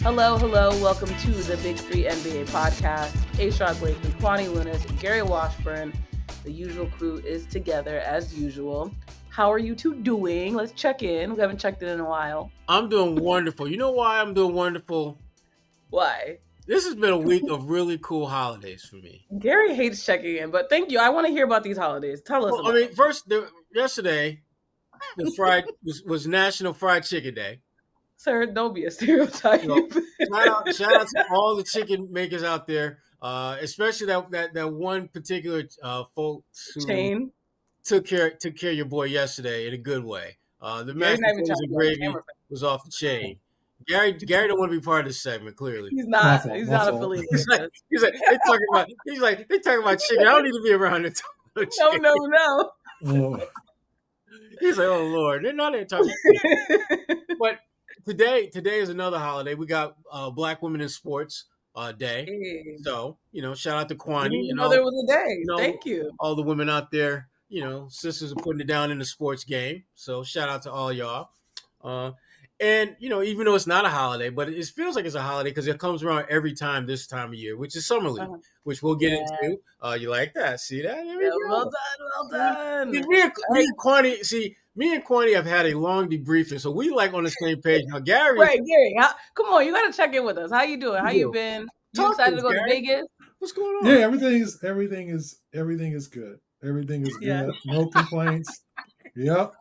Hello. Welcome to the Big Three NBA podcast. Sherrod Blakely, Kwani, Lunis and Gary Washburn. The usual crew is together as usual. How are you two doing? Let's check in. We haven't checked in a while. I'm doing wonderful. You know why I'm doing wonderful? Why? This has been a week of really cool holidays for me. Gary hates checking in, but thank you. I want to hear about these holidays. Tell us Well, about them. first, yesterday was National Fried Chicken Day. Sir, don't be a stereotype. Shout out to all the chicken makers out there, especially that one particular folks who Chain. took care of your boy yesterday in a good way. The Gary's mashed not even potatoes trying to and be on gravy camera. was off the chain. Gary don't want to be part of this segment. Clearly, He's not. fault, He's my not fault. affiliated. he's like they talking about chicken. I don't need to be around it. No. Oh, He's like, oh Lord, they're not there talking. But today is another holiday. We got Black Women in Sports Day. Hey. So shout out to I Kwani didn't even and know there was a day. you know, Thank you. all the women out there. Sisters are putting it down in the sports game. So shout out to all y'all. And even though it's not a holiday, but it feels like it's a holiday because it comes around every time this time of year, which is Summer League, which we'll get into. You like that? See that? There we go. Well done. Me and Kwani have had a long debriefing, so we like on the same page. Now, Gary, Right, Gary. Come on, you got to check in with us. How you doing? How you been? You excited to go to Vegas? What's going on? yeah, everything is good. Everything is good. Yeah. No complaints. Yep.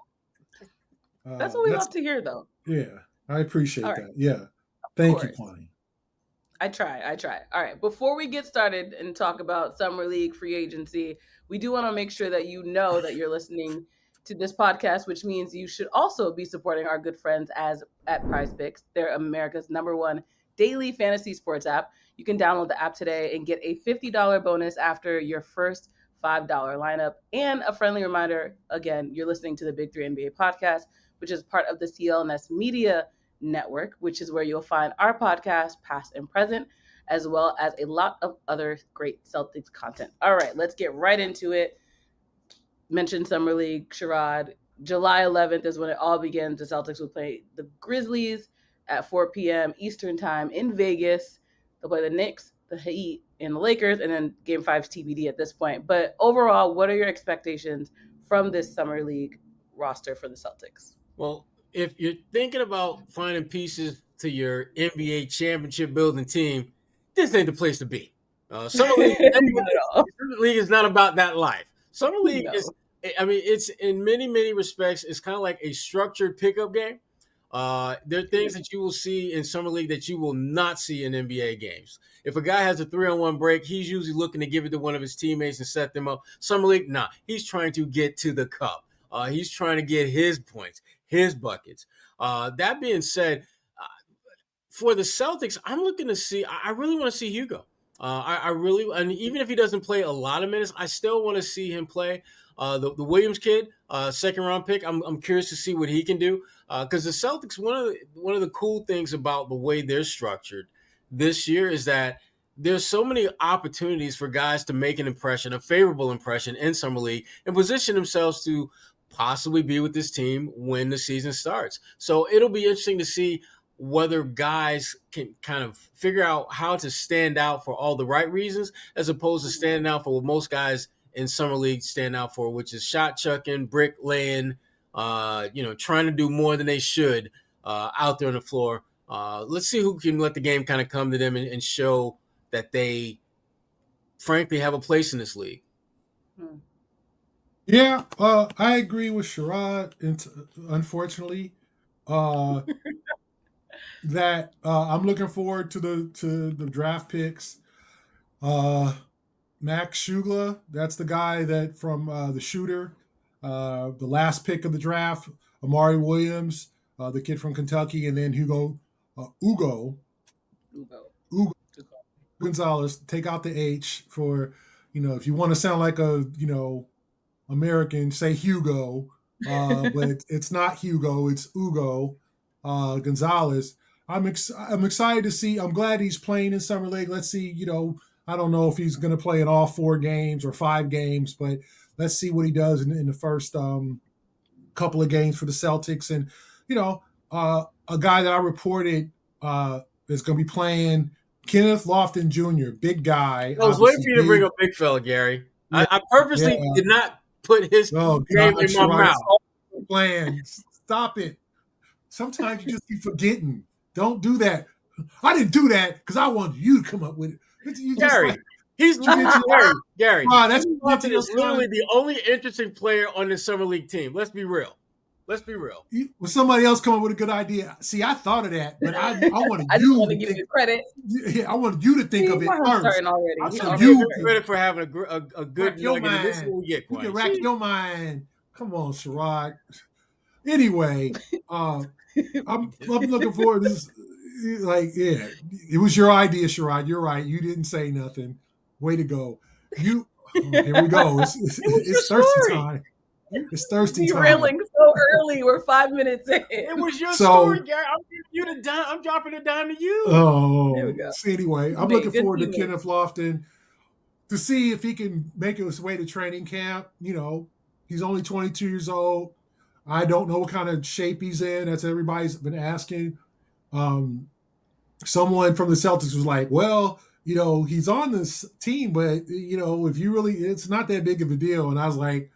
That's what we love to hear, though. Yeah, I appreciate All that. right. Yeah, thank you, course. Kwani. I try. All right. Before we get started and talk about Summer League free agency, we do want to make sure that you know that you're listening to this podcast, which means you should also be supporting our good friends at PrizePicks. They're America's #1 daily fantasy sports app. You can download the app today and get a $50 bonus after your first $5 lineup. And a friendly reminder, again, you're listening to the Big Three NBA podcast, which is part of the CLNS Media Network, which is where you'll find our podcast, past and present, as well as a lot of other great Celtics content. All right, let's get right into it. Mentioned Summer League, Sherrod. July 11th is when it all begins. The Celtics will play the Grizzlies at 4 p.m. Eastern time in Vegas. They'll play the Knicks, the Heat, and the Lakers, and then Game 5's TBD at this point. But overall, what are your expectations from this Summer League roster for the Celtics? Well, if you're thinking about finding pieces to your NBA championship building team, this ain't the place to be. Summer League is not about that life. Summer League it's in many respects, it's kind of like a structured pickup game. There are things that you will see in Summer League that you will not see in NBA games. If a guy has a 3-on-1 break, he's usually looking to give it to one of his teammates and set them up. Summer League, nah, he's trying to get to the cup. He's trying to get his points, his buckets. That being said, for the Celtics, I'm looking to see. I really want to see Hugo. I really, and even if he doesn't play a lot of minutes, I still want to see him play. The Williams kid, second round pick. I'm curious to see what he can do because the Celtics. One of the cool things about the way they're structured this year is that there's so many opportunities for guys to make an impression, a favorable impression in Summer League, and position themselves to possibly be with this team when the season starts. So it'll be interesting to see whether guys can kind of figure out how to stand out for all the right reasons, as opposed to standing out for what most guys in Summer League stand out for, which is shot chucking, brick laying, trying to do more than they should out there on the floor. Let's see who can let the game kind of come to them and show that they, frankly, have a place in this league. Yeah, I agree with Sherrod. Unfortunately, that I'm looking forward to the draft picks. Max Shugla, that's the guy that from the shooter, the last pick of the draft. Amari Williams, the kid from Kentucky, and then Ugo Gonzalez. Take out the H for if you want to sound like a American, say Hugo, but it's not Hugo, it's Ugo Gonzalez. I'm excited to see. I'm glad he's playing in Summer League. Let's see. I don't know if he's going to play in all 4 games or 5 games, but let's see what he does in the first couple of games for the Celtics. And a guy that I reported is going to be playing Kenneth Lofton Jr., big guy. I was waiting Obviously for you to bring big. up big fella, Gary. Yeah, I purposely yeah. did not put his Oh name God, in my Sherrod, mouth. it's all planned. Stop it. Sometimes you just be forgetting. Don't do that. I didn't do that because I wanted you to come up with it. You just Gary, like he's you did to Gary. wow, that's Kenny what you did to Lofton your is literally son. the only interesting player on this summer league team. Let's be real. Let's be real. When somebody else come up with a good idea, see, I thought of that, but I wanted I just you want to to give think. you credit. Yeah, I wanted you to think See, of it my heart's first, starting already. I'm He gonna so give already you him can credit for having a good rack your nugget, and this is mind. what we get, You can Kwani. rack See? your mind. Come on, Sherrod. Anyway, I'm looking forward to this. Like, yeah, it was your idea, Sherrod. You're right. You didn't say nothing. Way to go. You. Oh, here we go. It was your It's thirsty story. time. It's thirsty time. Derailing so early. We're 5 minutes in. It was your story, So, Gary. I'm giving you the dime. I'm dropping the dime to you. There we oh, go. see, anyway, I'm looking Teammate, good forward to teammate. Kenneth Lofton to see if he can make his way to training camp. He's only 22 years old. I don't know what kind of shape he's in. That's everybody's been asking. Um, Someone from the Celtics was like, well, he's on this team, but if you really, it's not that big of a deal. And I was like,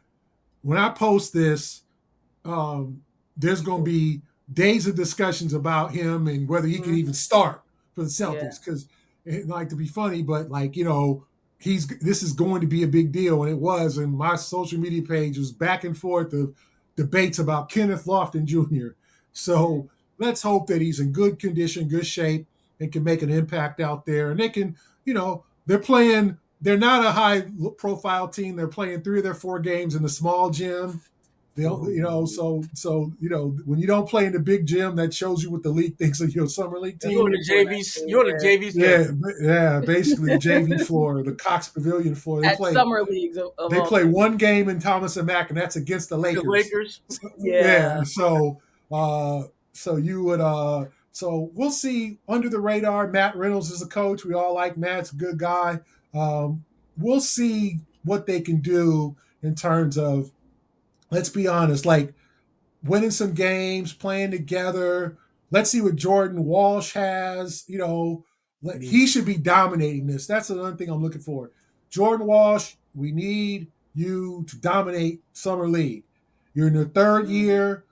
when I post this, there's going to be days of discussions about him and whether he can even start for the Yeah. Celtics. Because, like, to be funny, but like, this is going to be a big deal, and it was. And my social media page was back and forth of debates about Kenneth Lofton Jr. So let's hope that he's in good condition, good shape, and can make an impact out there. And they can, they're playing. They're not a high profile team. They're playing 3 of their 4 games in the small gym. So when you don't play in the big gym, that shows you what the league thinks of your summer league That's You on team. the beautiful, JV. actually. You on the JV schedule. Yeah, basically the JV floor, the Cox Pavilion floor. They At play summer leagues of they all play things. one game in Thomas and Mack, and that's against the The Lakers. Lakers. Yeah, Yeah. so you would so we'll see under the radar. Matt Reynolds is the coach. We all like Matt's a good guy. We'll see what they can do in terms of, let's be honest, like winning some games, playing together. Let's see what Jordan Walsh has. He should be dominating this. That's another thing I'm looking for. Jordan Walsh, we need you to dominate summer league. You're in your third year.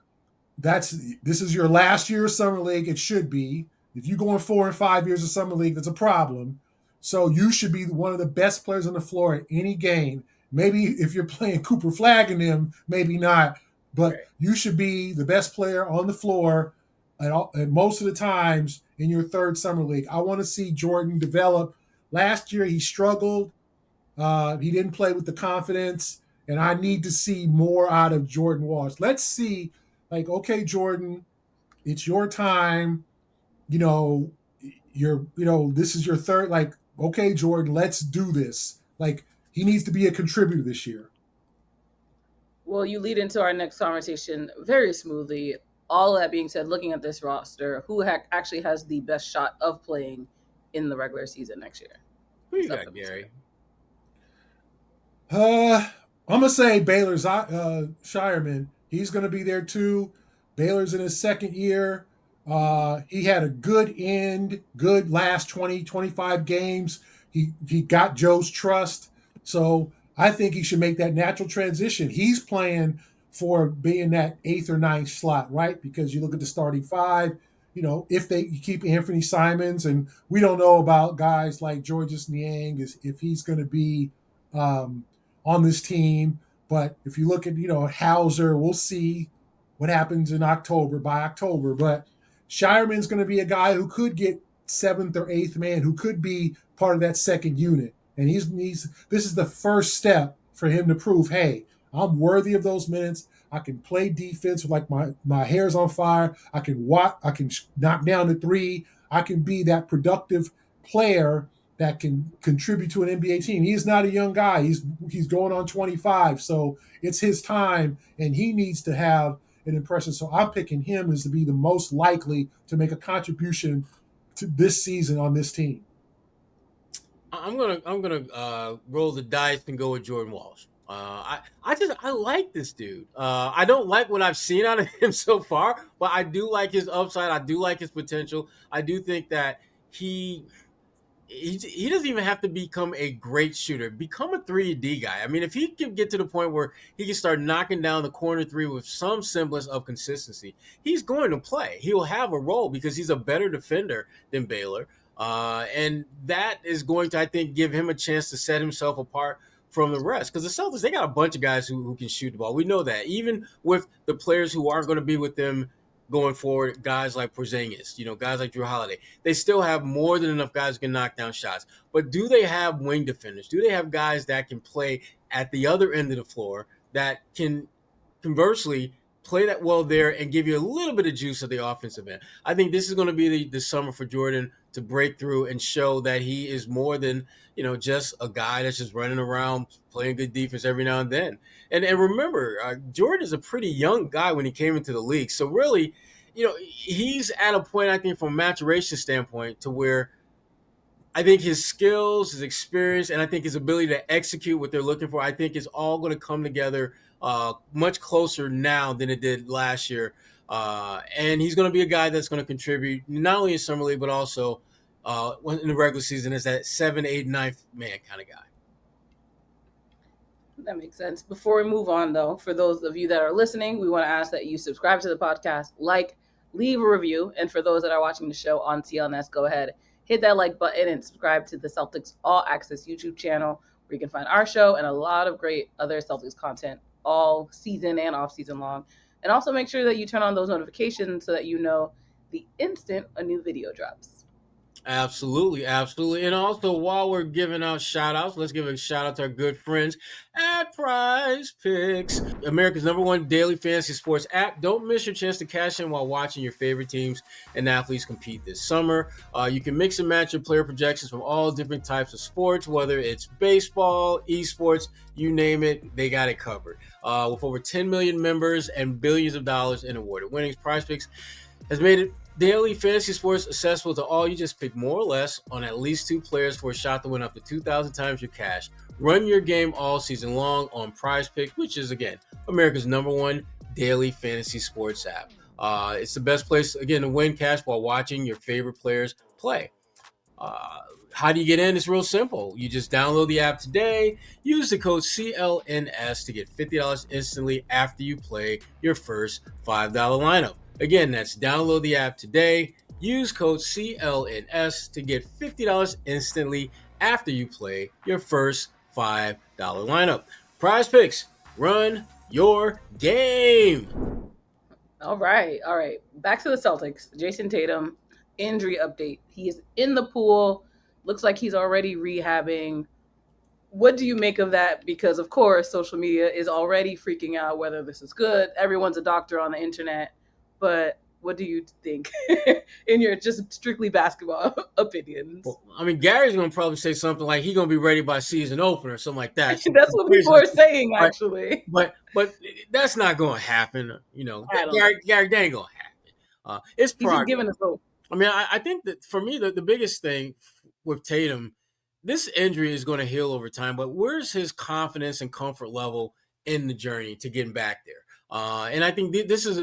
This is your last year of summer league. It should be. If you go in 4 and 5 years of summer league, that's a problem. So you should be one of the best players on the floor at any game. Maybe if you're playing Cooper Flag and them, maybe not. But Right. you should be the best player on the floor at most of the times in your third summer league. I want to see Jordan develop. Last year he struggled. He didn't play with the confidence, and I need to see more out of Jordan Walsh. Let's see, like, okay, Jordan, it's your time. You know, this is your third. Like, okay, Jordan, let's do this. Like, he needs to be a contributor this year. Well, you lead into our next conversation very smoothly. All of that being said, looking at this roster, who actually has the best shot of playing in the regular season next year? Who you got, Gary? I'm gonna say Baylor's Shireman. He's gonna be there too. Baylor's in his second year. He had a good last 20, 25 games. He got Joe's trust. So I think he should make that natural transition. He's playing for being that 8th or ninth slot, right? Because you look at the starting 5, if they keep Anthony Simons, and we don't know about guys like Georges Niang, if he's going to be on this team. But if you look at, Hauser, we'll see what happens in October, by October. But Shireman's going to be a guy who could get 7th or 8th man, who could be part of that second unit. And this is the first step for him to prove, hey, I'm worthy of those minutes. I can play defense like my hair's on fire. I can knock down the 3. I can be that productive player that can contribute to an NBA team. He's not a young guy. He's going on 25. So it's his time, and he needs to have an impression. So I'm picking him as to be the most likely to make a contribution to this season on this team. I'm gonna roll the dice and go with Jordan Walsh. I like this dude. I don't like what I've seen out of him so far, but I do like his upside. I do like his potential. I do think that he doesn't even have to become a great shooter. Become a 3D guy. I mean, if he can get to the point where he can start knocking down the corner three with some semblance of consistency, he's going to play. He'll have a role because he's a better defender than Baylor. And that is going to, I think, give him a chance to set himself apart from the rest. Because the Celtics, they got a bunch of guys who can shoot the ball. We know that. Even with the players who aren't going to be with them going forward, guys like Porzingis, guys like Drew Holiday, they still have more than enough guys who can knock down shots. But do they have wing defenders? Do they have guys that can play at the other end of the floor that can conversely play that well there and give you a little bit of juice at the offensive end? I think this is going to be the summer for Jordan to break through and show that he is more than, just a guy that's just running around playing good defense every now and then. And remember, Jordan is a pretty young guy when he came into the league. So really, he's at a point, I think, from a maturation standpoint to where I think his skills, his experience, and I think his ability to execute what they're looking for, I think is all going to come together much closer now than it did last year. And he's going to be a guy that's going to contribute not only in Summer League, but also in the regular season as that 7, 8, 9th man kind of guy. That makes sense. Before we move on, though, for those of you that are listening, we want to ask that you subscribe to the podcast, leave a review. And for those that are watching the show on CLNS, go ahead, hit that like button and subscribe to the Celtics All Access YouTube channel, where you can find our show and a lot of great other Celtics content all season and off season long. And also make sure that you turn on those notifications so that you know the instant a new video drops. Absolutely, absolutely. And also, while we're giving out shout-outs, let's give a shout-out to our good friends at Prize Picks, America's #1 daily fantasy sports app. Don't miss your chance to cash in while watching your favorite teams and athletes compete this summer. You can mix and match your player projections from all different types of sports, whether it's baseball, esports, you name it, they got it covered. With over 10 million members and billions of dollars in awarded winnings, Prize Picks has made it daily fantasy sports accessible to all. You just pick more or less on at least 2 players for a shot to win up to 2,000 times your cash. Run your game all season long on Prize Pick, which is, again, America's #1 daily fantasy sports app. It's the best place, again, to win cash while watching your favorite players play. How do you get in? It's real simple. You just download the app today. Use the code CLNS to get $50 instantly after you play your first $5 lineup. Again, that's download the app today. Use code CLNS to get $50 instantly after you play your first $5 lineup. Prize Picks, run your game. All right. Back to the Celtics. Jayson Tatum, injury update. He is in the pool. Looks like he's already rehabbing. What do you make of that? Because, of course, social media is already freaking out whether this is good. Everyone's a doctor on the internet. But what do you think in your just strictly basketball opinions? Well, I mean, Gary's going to probably say something like he's going to be ready by season opener or something like that. That's what people are saying, actually. But that's not going to happen. Gary, that ain't going to happen. It's progress. He's just giving us hope. I mean, I think that for me, the biggest thing with Tatum, this injury is going to heal over time, but where's his confidence and comfort level in the journey to getting back there? And I think this is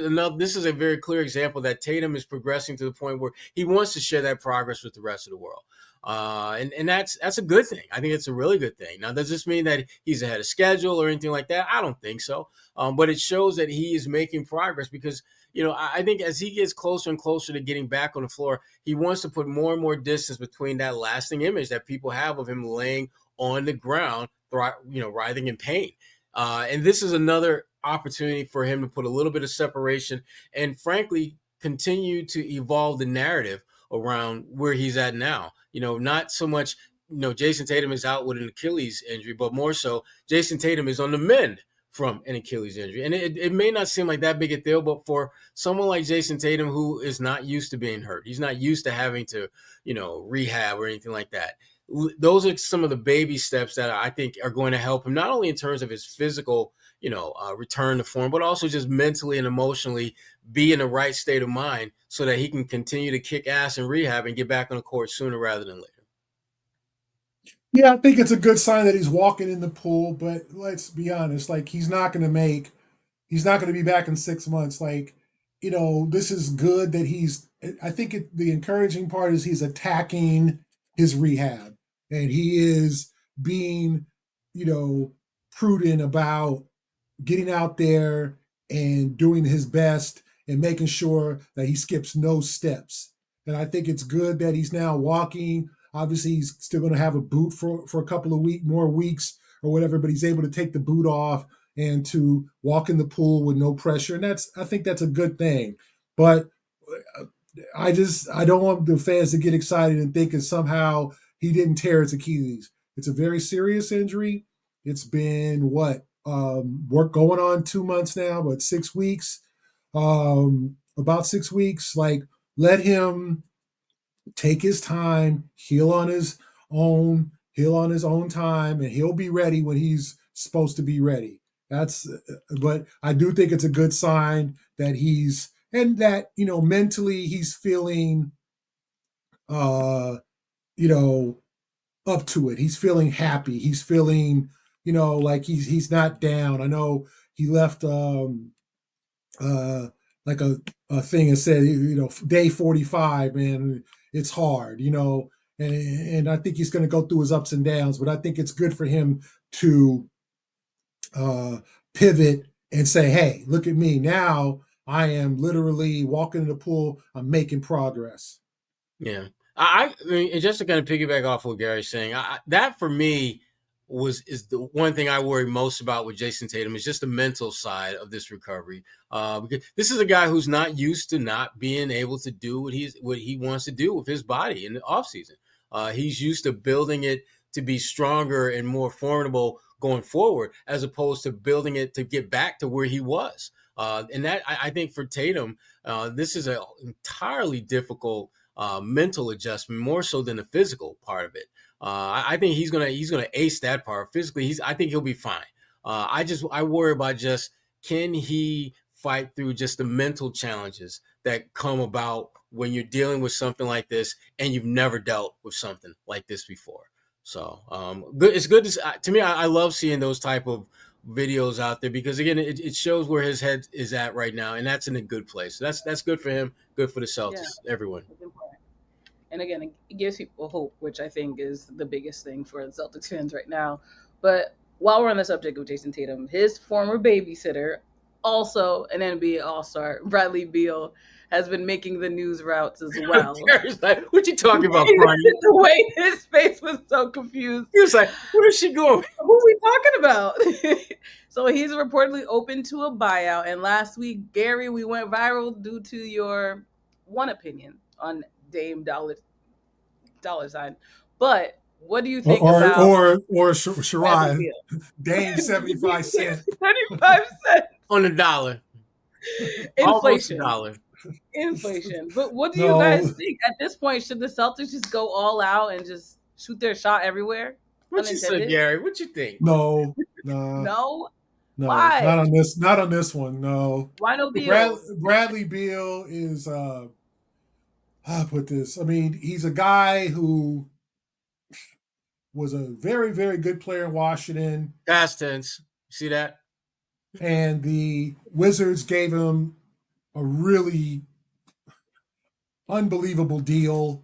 a very clear example that Tatum is progressing to the point where he wants to share that progress with the rest of the world. And that's a good thing. I think it's a really good thing. Now, does this mean that he's ahead of schedule or anything like that? I don't think so. But it shows that he is making progress because, I think as he gets closer and closer to getting back on the floor, he wants to put more and more distance between that lasting image that people have of him laying on the ground, writhing in pain. And this is another opportunity for him to put a little bit of separation and, frankly, continue to evolve the narrative around where he's at now. Not so much, Jayson Tatum is out with an Achilles injury, but more so Jayson Tatum is on the mend from an Achilles injury. And it may not seem like that big a deal, but for someone like Jayson Tatum, who is not used to being hurt, he's not used to having to, rehab or anything like that. Those are some of the baby steps that I think are going to help him, not only in terms of his physical, return to form, but also just mentally and emotionally be in the right state of mind so that he can continue to kick ass in rehab and get back on the court sooner rather than later. Yeah, I think it's a good sign that he's walking in the pool, but let's be honest, he's not going to be back in 6 months. this is good that I think the encouraging part is he's attacking his rehab and he is being, prudent about getting out there and doing his best and making sure that he skips no steps. And I think it's good that he's now walking. Obviously, he's still going to have a boot for a couple of more weeks or whatever, but he's able to take the boot off and to walk in the pool with no pressure. And I think that's a good thing. But I don't want the fans to get excited and think that somehow he didn't tear his Achilles. It's a very serious injury. It's been work going on 2 months now, but 6 weeks, about 6 weeks. Like, let him take his time, heal on his own time, and he'll be ready when he's supposed to be ready. But I do think it's a good sign that mentally he's feeling, uh, you know, up to it. He's feeling happy. He's feeling, like he's not down. I know he left like a thing and said, day 45, man, it's hard, and I think he's going to go through his ups and downs, but I think it's good for him to uh, pivot and say, hey, look at me now. I am literally walking in the pool. I'm making progress. Yeah. I mean, and just to kind of piggyback off what Gary's saying, that for me is the one thing I worry most about with Jayson Tatum is just the mental side of this recovery. Because this is a guy who's not used to not being able to do what he wants to do with his body in the offseason. He's used to building it to be stronger and more formidable going forward, as opposed to building it to get back to where he was. And that I think for Tatum, this is an entirely difficult mental adjustment, more so than the physical part of it. I think he's gonna ace that part. Physically, I think he'll be fine. I worry about just, can he fight through just the mental challenges that come about when you're dealing with something like this and you've never dealt with something like this before. So it's good to me. I love seeing those type of videos out there, because again, it shows where his head is at right now, and that's in a good place. So that's good for him, good for the Celtics, everyone. And again, it gives people hope, which I think is the biggest thing for the Celtics fans right now. But while we're on the subject of Jayson Tatum, his former babysitter, also an NBA All-Star, Bradley Beal, has been making the news routes as well. Like, what you talking about, Kwani? The way his face was so confused. He was like, where is she going? Who are we talking about? So he's reportedly open to a buyout. And last week, Gary, we went viral due to your one opinion on Dame dollar sign. But what do you think about or Sherrod Dame 75 cents 75 cents on the dollar, inflation, $1. Inflation. But what do you guys think at this point? Should the Celtics just go all out and just shoot their shot everywhere? What you said, Gary? What you think? No. Why? Not on this one. No. Why no Beal? Bradley Beal is how put this. I mean, he's a guy who was a very, very good player in Washington. Past tense. See that? And the Wizards gave him a really unbelievable deal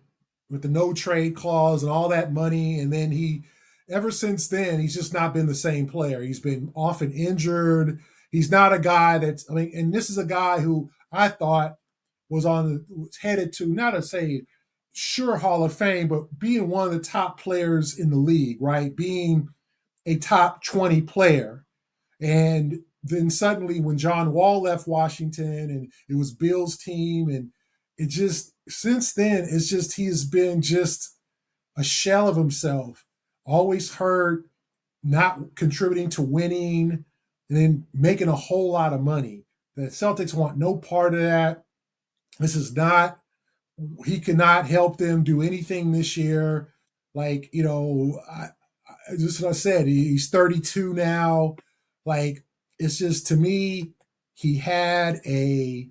with the no trade clause and all that money. And then ever since then, he's just not been the same player. He's been often injured. He's not a guy and this is a guy who I thought was headed to, not to say sure Hall of Fame, but being one of the top players in the league, right? Being a top 20 player. And then suddenly when John Wall left Washington and it was Bill's team, and it just, since then, he's been just a shell of himself, always hurt, not contributing to winning, and then making a whole lot of money. The Celtics want no part of that. He cannot help them do anything this year. Like, just what I said, he's 32 now. Like, it's just, to me, he had a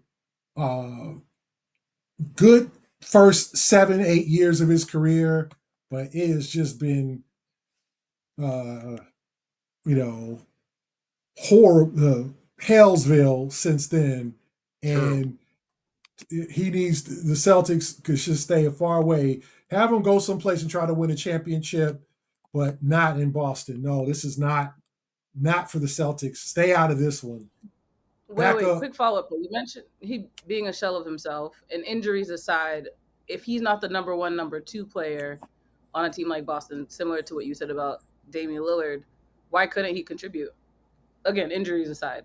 good first 7-8 years of his career, but it has just been, horrible, Hellsville since then. And he needs the Celtics should stay far away. Have him go someplace and try to win a championship, but not in Boston. No, this is not for the Celtics. Stay out of this one. Back Wait, up. quick follow up. You mentioned he being a shell of himself, and injuries aside, if he's not the number one, number two player on a team like Boston, similar to what you said about Damian Lillard, why couldn't he contribute? Again, injuries aside,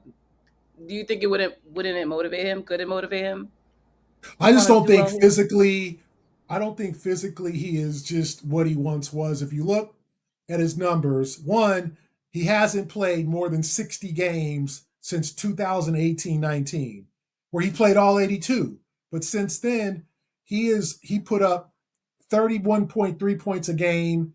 do you think wouldn't it motivate him? Could it motivate him to I just kind of don't do think well here? physically. I don't think physically he is just what he once was. If you look at his numbers, one, he hasn't played more than 60 games since 2018-19, where he played all 82. But since then, he put up 31.3 points a game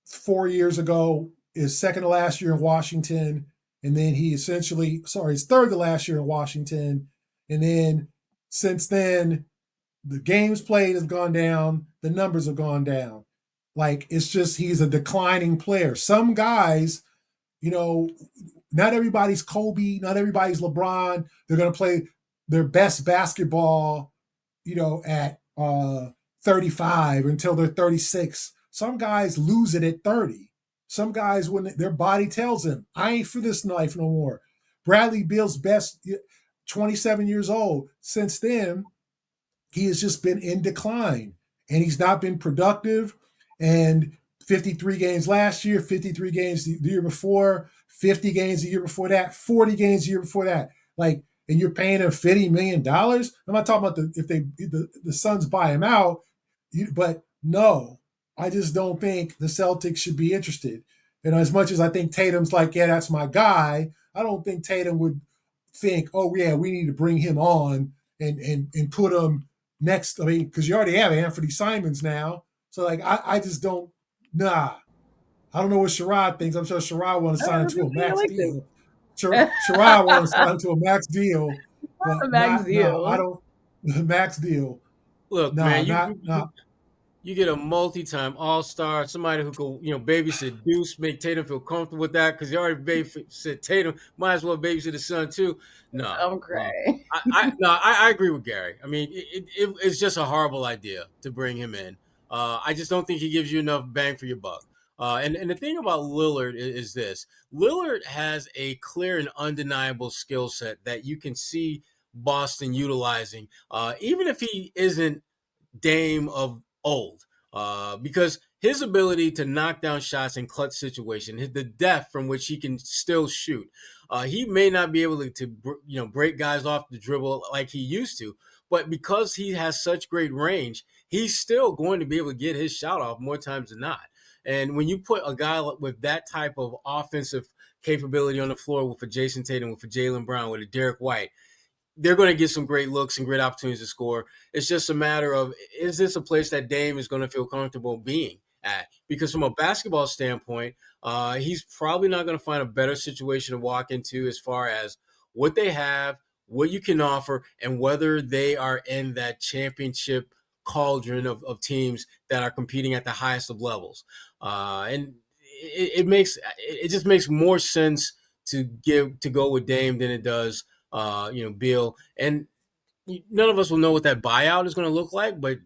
4 years ago, his second to last year in Washington, and then his third to last year in Washington, and then since then the games played has gone down, the numbers have gone down. Like it's just he's a declining player. Some guys, you know, not everybody's Kobe, not everybody's LeBron. They're going to play their best basketball, at 35 until they're 36. Some guys lose it at 30. Some guys, when their body tells them, I ain't for this life no more. Bradley Beal's best, 27 years old. Since then, he has just been in decline and he's not been productive. And 53 games last year, 53 games the year before, 50 games the year before that, 40 games the year before that. Like, and you're paying him $50 million. I'm not talking about if the Suns buy him out, but no, I just don't think the Celtics should be interested. And as much as I think Tatum's like, yeah, that's my guy, I don't think Tatum would think, oh yeah, we need to bring him on and put him next. I mean, because you already have Anthony Simons now, so like I just don't. Nah, I don't know what Sherrod thinks. I'm sure Sherrod wants to sign I him to a max like this. deal. Sherrod wants to sign him to a max deal, The but max not no. I deal. don't max deal. Look, Nah, man, you not you, not. you get a multi-time All-Star, somebody who could, babysit Deuce, make Tatum feel comfortable with that because he already babysit Tatum. Might as well babysit his son too. No, I'm crying. I agree with Gary. I mean, it's just a horrible idea to bring him in. I just don't think he gives you enough bang for your buck. And the thing about Lillard is this: Lillard has a clear and undeniable skill set that you can see Boston utilizing, even if he isn't Dame of old, because his ability to knock down shots in clutch situations, the depth from which he can still shoot. He may not be able to break guys off the dribble like he used to, but because he has such great range, he's still going to be able to get his shot off more times than not. And when you put a guy with that type of offensive capability on the floor with a Jayson Tatum, with a Jaylen Brown, with a Derek White, they're going to get some great looks and great opportunities to score. It's just a matter of, is this a place that Dame is going to feel comfortable being at? Because from a basketball standpoint, he's probably not going to find a better situation to walk into as far as what they have, what you can offer, and whether they are in that championship cauldron of teams that are competing at the highest of levels. And it just makes more sense to go with Dame than it does Beal. And none of us will know what that buyout is going to look like, but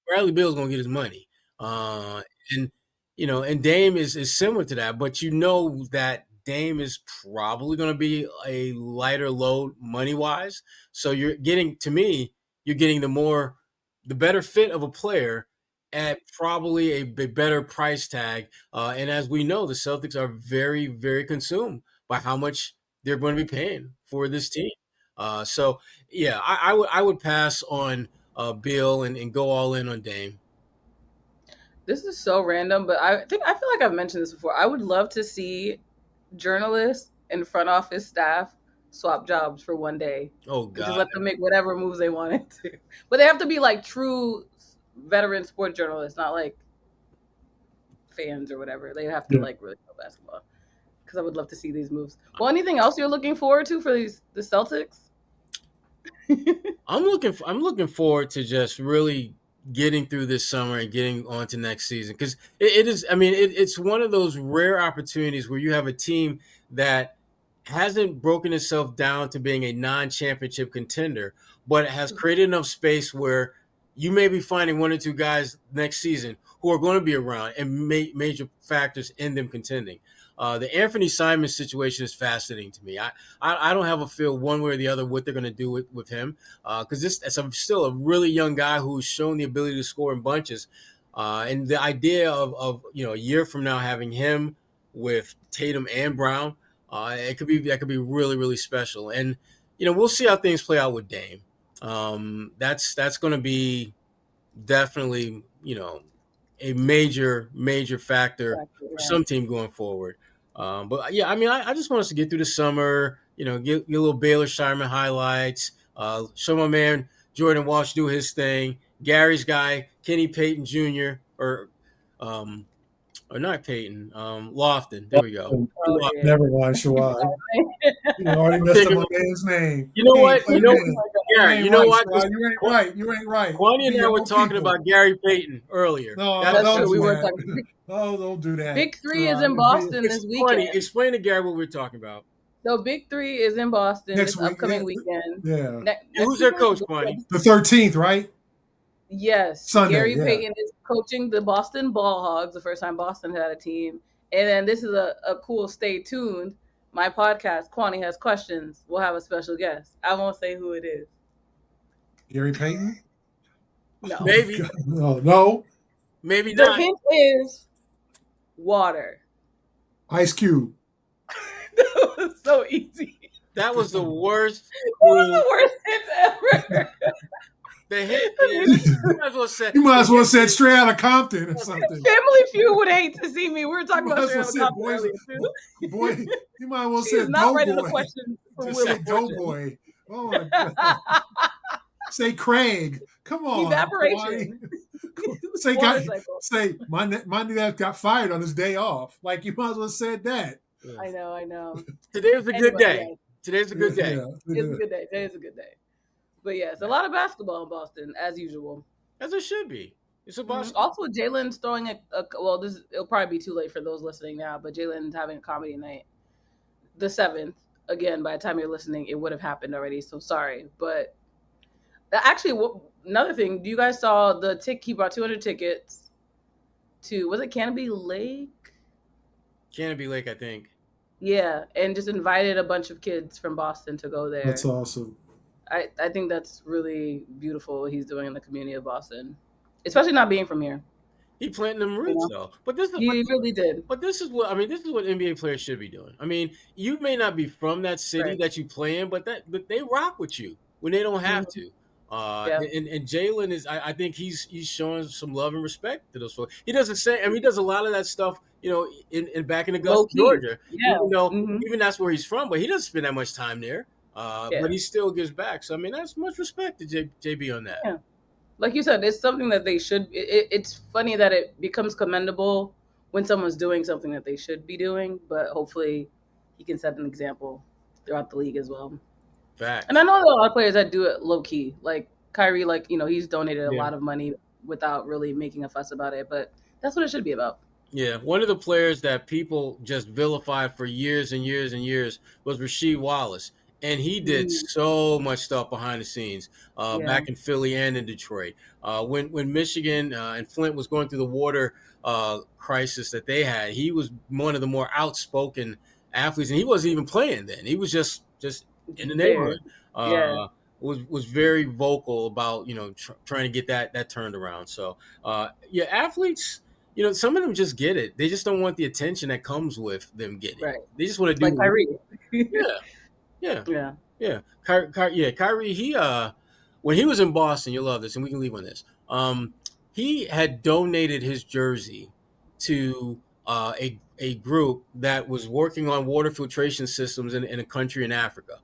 Bradley Beal is going to get his money. Uh, and and Dame is similar to that, but you know that Dame is probably going to be a lighter load money wise. So you're getting the better fit of a player at probably a better price tag. And as we know, the Celtics are very, very consumed by how much they're going to be paying for this team. So yeah, I would pass on Bill and go all in on Dame. This is so random, but I feel like I've mentioned this before. I would love to see journalists and front office staff swap jobs for one day Oh and just God. let them make whatever moves they wanted to. But they have to be like true veteran sport journalists, not like fans or whatever. They have to Yeah. like really know basketball. Because I would love to see these moves. Well, anything else you're looking forward to for the Celtics? I'm looking forward to just really getting through this summer and getting on to next season because it is. I mean, it's one of those rare opportunities where you have a team that hasn't broken itself down to being a non-championship contender, but it has created enough space where you may be finding one or two guys next season who are going to be around and major factors in them contending. The Anthony Simons situation is fascinating to me. I don't have a feel one way or the other what they're going to do with him because this is still a really young guy who's shown the ability to score in bunches. And the idea of a year from now having him with Tatum and Brown, that could be really, really special. And we'll see how things play out with Dame. That's going to be definitely a major factor for some team going forward. But yeah, I just want us to get through the summer. Get a little Baylor Shireman highlights. Show my man Jordan Walsh do his thing. Gary's guy, Kenny Payton Jr. or not Payton, Lofton. There we go. Never mind, Sherrod. You already messed up my man's name. You know what? Gary, you know what? You ain't right. Kwani and I were talking about Gary Payton earlier. No, we were talking. Oh, don't do that. Big 3 is in Boston this weekend. Kwani, explain to Gary what we're talking about. So Big 3 is in Boston this upcoming weekend. Yeah. Who's their coach, Kwani? The 13th, right? Yes. Sunday, Gary Payton is coaching the Boston Ball Hogs, the first time Boston had a team. And then this is a cool stay tuned. My podcast, Kwani Has Questions, will have a special guest. I won't say who it is. Gary Payton? No. Maybe. No. Maybe not. The hint is water. Ice Cube. That was so easy. That was the worst. One of the worst hits ever. The hit is, you might as well said straight out of Compton or something. Family Feud would hate to see me. We were talking about straight out of Compton earlier, too. Boy, you might as well say Doughboy. Just say Doughboy. Oh my God. Say Craig. Come on. Evaporation. Say my nigga got fired on his day off. Like you might as well said that. I know. Today's a good day. Today's a good day. It's a good day. Today's a good day. But yes, a lot of basketball in Boston, as usual. As it should be. It's a Boston. Also, Jalen's throwing it'll probably be too late for those listening now, but Jalen's having a comedy night. The 7th. Again, by the time you're listening, it would have happened already, so sorry. But actually, another thing, you guys saw he bought 200 tickets to, was it Canopy Lake? Canopy Lake, I think. Yeah, and just invited a bunch of kids from Boston to go there. That's awesome. I think that's really beautiful what he's doing in the community of Boston, especially not being from here. He planted them roots though. He really did. But this is what NBA players should be doing. I mean, you may not be from that city that you play in, but they rock with you when they don't have to. And Jalen is, I think he's showing some love and respect to those folks. He doesn't say, he does a lot of that stuff, in back in Augusta, Georgia. Yeah. Even that's where he's from, but he doesn't spend that much time there. But he still gives back. So that's much respect to JB on that. Yeah. Like you said, it's something that they should. It's funny that it becomes commendable when someone's doing something that they should be doing, but hopefully he can set an example throughout the league as well. Fact. And I know there are a lot of players that do it low key, like Kyrie. He's donated a lot of money without really making a fuss about it, but that's what it should be about. Yeah, one of the players that people just vilified for years and years and years was Rasheed Wallace. And he did so much stuff behind the scenes back in Philly and in Detroit. When Michigan and Flint was going through the water crisis that they had, he was one of the more outspoken athletes, and he wasn't even playing then. He was just in the neighborhood. Was very vocal about trying to get that turned around. So athletes. Some of them just get it. They just don't want the attention that comes with them getting it. Right. They just want to do like Kyrie. Yeah. Kyrie, he when he was in Boston, you'll love this, and we can leave on this. He had donated his jersey to a group that was working on water filtration systems in a country in Africa.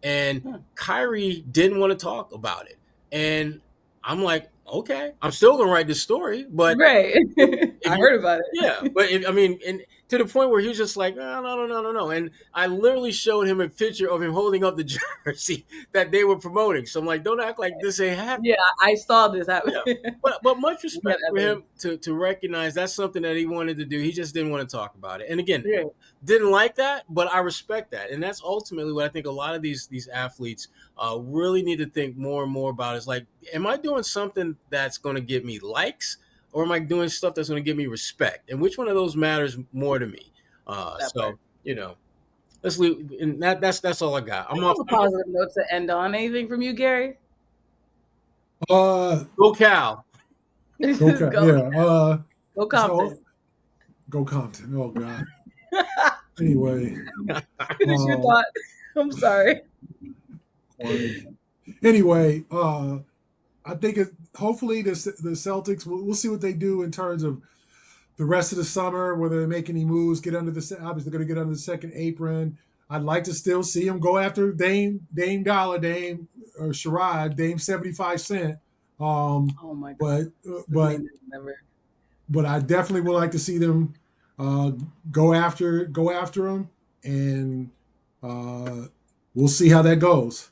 And Kyrie didn't want to talk about it. And I'm like, Okay, I'm still gonna write this story, but Right. I heard about it. yeah, but and to the point where he was just like, oh, no, and I literally showed him a picture of him holding up the jersey that they were promoting. So I'm like, don't act like this ain't happening. Yeah, I saw this happen. Yeah. But much respect for him to recognize that's something that he wanted to do. He just didn't want to talk about it. And again, didn't like that, but I respect that. And that's ultimately what I think a lot of these athletes really need to think more and more about is like, am I doing something that's going to give me likes, or am I doing stuff that's going to give me respect? And which one of those matters more to me? So, let's leave. And that's all I got. I'm off. A positive note to end on. Anything from you, Gary? Go Cal. Go Compton. Go Compton. Oh God. Anyway, Finish your thought. I'm sorry. Anyway, I think hopefully the Celtics. We'll see what they do in terms of the rest of the summer. Whether they make any moves, obviously they're going to get under the second apron. I'd like to still see them go after Dame Dollar, Dame or Sherrod, Dame 75 Cent. Oh my God. But I definitely would like to see them go after him, and we'll see how that goes.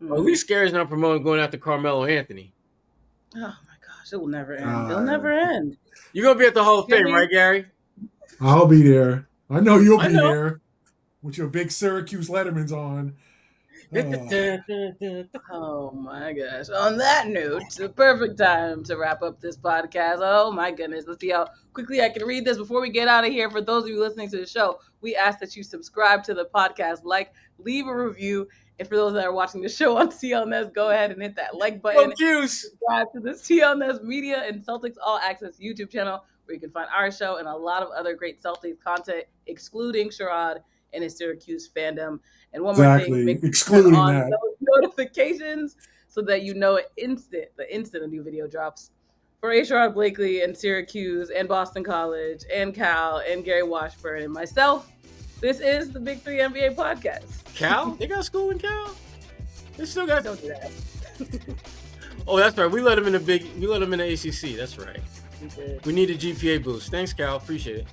Well, at least Gary's not promoting going after Carmelo Anthony. Oh my gosh, it will never end. It'll never end. You're gonna be at the Hall of Fame, right, Gary? I'll be there. I know you'll be there with your big Syracuse Lettermans on. Oh my gosh. On that note, the perfect time to wrap up this podcast. Oh my goodness. Let's see how quickly I can read this before we get out of here. For those of you listening to the show, we ask that you subscribe to the podcast, leave a review. And for those that are watching the show on CLNS, go ahead and hit that like button. Subscribe to the CLNS Media and Celtics All Access YouTube channel, where you can find our show and a lot of other great Celtics content, excluding Sherrod and his Syracuse fandom. And one more thing, make sure you turn on those notifications so that you know the instant a new video drops. For Sherrod Blakely and Syracuse and Boston College and Cal and Gary Washburn and myself, this is the Big 3 NBA podcast. Cal? They got school in Cal? They still got. Don't do that. Oh, that's right. We let them in the ACC. That's right. We need a GPA boost. Thanks, Cal. Appreciate it.